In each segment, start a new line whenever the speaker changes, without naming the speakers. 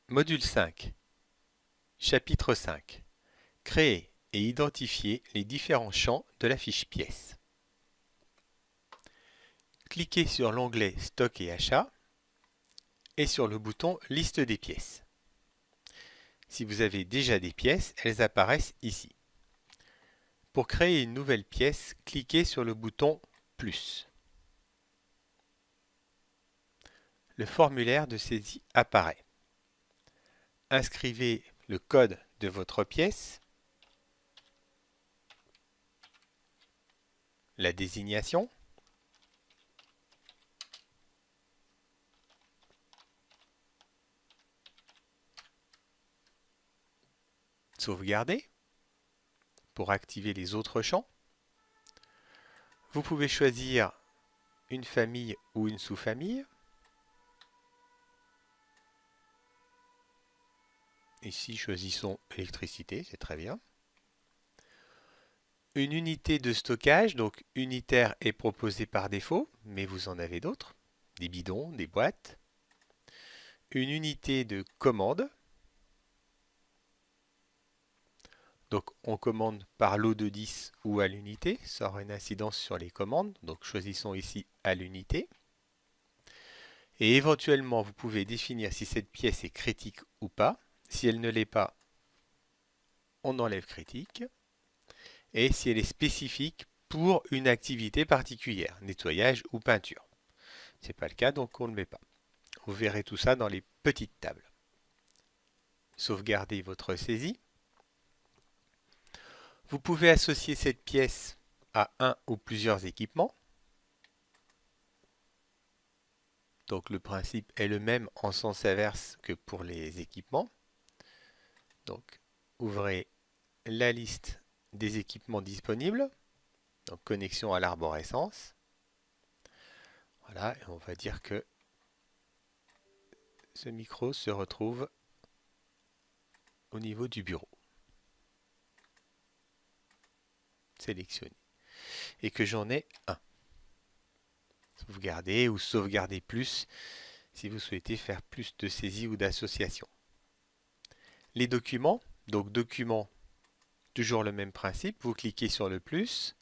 Module 5. Chapitre 5. Créer et identifier les différents champs de la fiche pièce. Cliquez sur l'onglet Stock et Achat et sur le bouton Liste des pièces. Si vous avez déjà des pièces, elles apparaissent ici. Pour créer une nouvelle pièce, cliquez sur le bouton Plus. Le formulaire de saisie apparaît. Inscrivez le code de votre pièce, la désignation, sauvegarder pour activer les autres champs. Vous pouvez choisir une famille ou une sous-famille. Ici, choisissons électricité, c'est très bien. Une unité de stockage, donc unitaire est proposée par défaut, mais vous en avez d'autres, des bidons, des boîtes. Une unité de commande, donc on commande par lot de 10 ou à l'unité, ça aura une incidence sur les commandes, donc choisissons ici à l'unité. Et éventuellement, vous pouvez définir si cette pièce est critique ou pas. Si elle ne l'est pas, on enlève critique. Et si elle est spécifique pour une activité particulière, nettoyage ou peinture. Ce n'est pas le cas, donc on ne le met pas. Vous verrez tout ça dans les petites tables. Sauvegardez votre saisie. Vous pouvez associer cette pièce à un ou plusieurs équipements. Donc le principe est le même en sens inverse que pour les équipements. Donc ouvrez la liste des équipements disponibles. Donc connexion à l'arborescence. Voilà, et on va dire que ce micro se retrouve au niveau du bureau. Sélectionné. Et que j'en ai un. Sauvegarder ou sauvegarder plus si vous souhaitez faire plus de saisie ou d'association. Les documents, donc documents, toujours le même principe, vous cliquez sur le plus,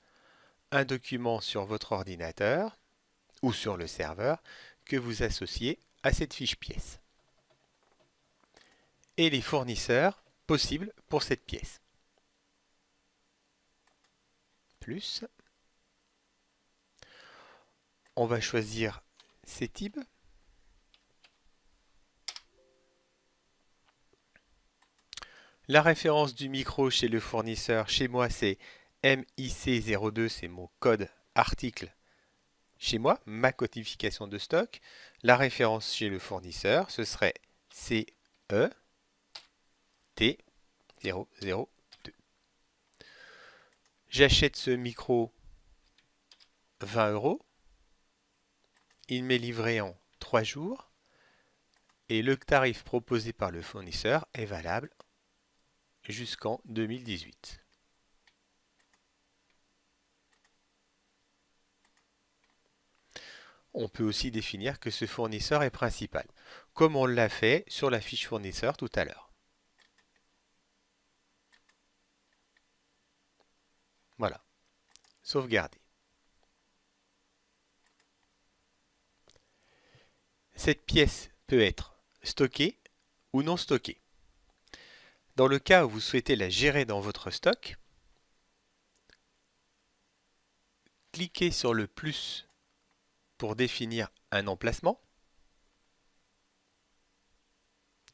un document sur votre ordinateur ou sur le serveur que vous associez à cette fiche pièce. Et les fournisseurs possibles pour cette pièce. Plus. On va choisir CETIB. La référence du micro chez le fournisseur, chez moi c'est MIC02, c'est mon code article chez moi, ma codification de stock. La référence chez le fournisseur, ce serait CET002. J'achète ce micro 20 €. Il m'est livré en 3 jours. Et le tarif proposé par le fournisseur est valable jusqu'en 2018. On peut aussi définir que ce fournisseur est principal, comme on l'a fait sur la fiche fournisseur tout à l'heure. Voilà, sauvegarder. Cette pièce peut être stockée ou non stockée. Dans le cas où vous souhaitez la gérer dans votre stock, cliquez sur le plus pour définir un emplacement.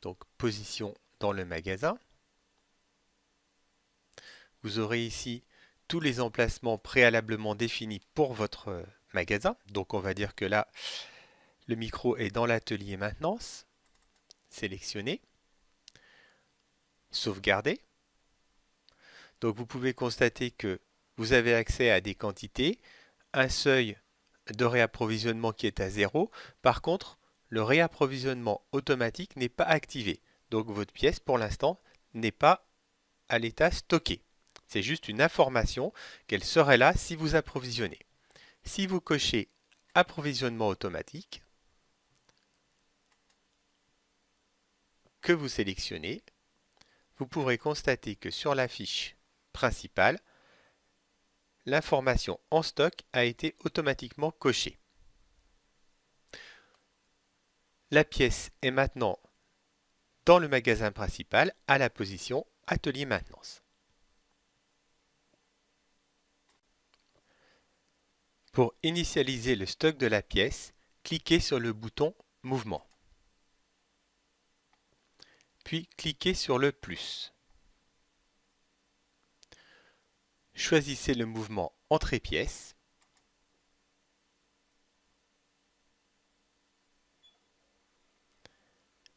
Donc position dans le magasin. Vous aurez ici tous les emplacements préalablement définis pour votre magasin. Donc on va dire que là, le micro est dans l'atelier maintenance. Sélectionnez. Sauvegarder. Donc vous pouvez constater que vous avez accès à des quantités, un seuil de réapprovisionnement qui est à 0. Par contre, le réapprovisionnement automatique n'est pas activé. Donc votre pièce, pour l'instant, n'est pas à l'état stocké. C'est juste une information qu'elle serait là si vous approvisionnez. Si vous cochez approvisionnement automatique, que vous sélectionnez, vous pourrez constater que sur la fiche principale, l'information en stock a été automatiquement cochée. La pièce est maintenant dans le magasin principal à la position Atelier maintenance. Pour initialiser le stock de la pièce, cliquez sur le bouton Mouvement. Puis cliquez sur le plus. Choisissez le mouvement Entrée-pièce.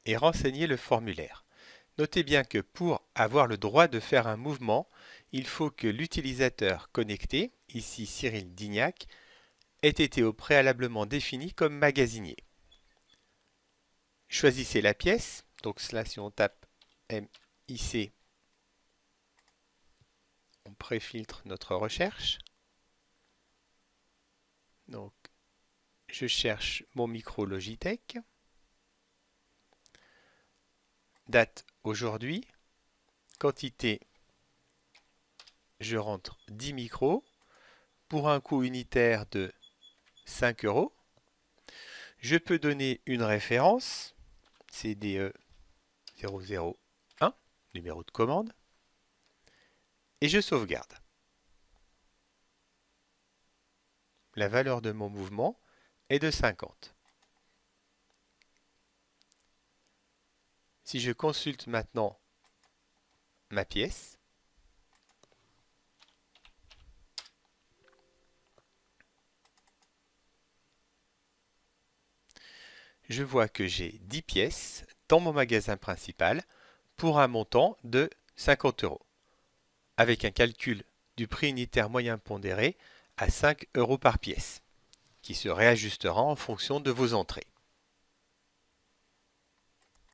Et renseignez le formulaire. Notez bien que pour avoir le droit de faire un mouvement, il faut que l'utilisateur connecté, ici Cyril Dignac, ait été préalablement défini comme magasinier. Choisissez la pièce, donc là si on tape MIC, on préfiltre notre recherche. Donc je cherche mon micro Logitech. Date aujourd'hui, quantité, je rentre 10 micros pour un coût unitaire de 5 €. Je peux donner une référence, CDE 001, numéro de commande, et je sauvegarde. La valeur de mon mouvement est de 50. Si je consulte maintenant ma pièce, je vois que j'ai 10 pièces dans mon magasin principal pour un montant de 50 €, avec un calcul du prix unitaire moyen pondéré à 5 € par pièce, qui se réajustera en fonction de vos entrées.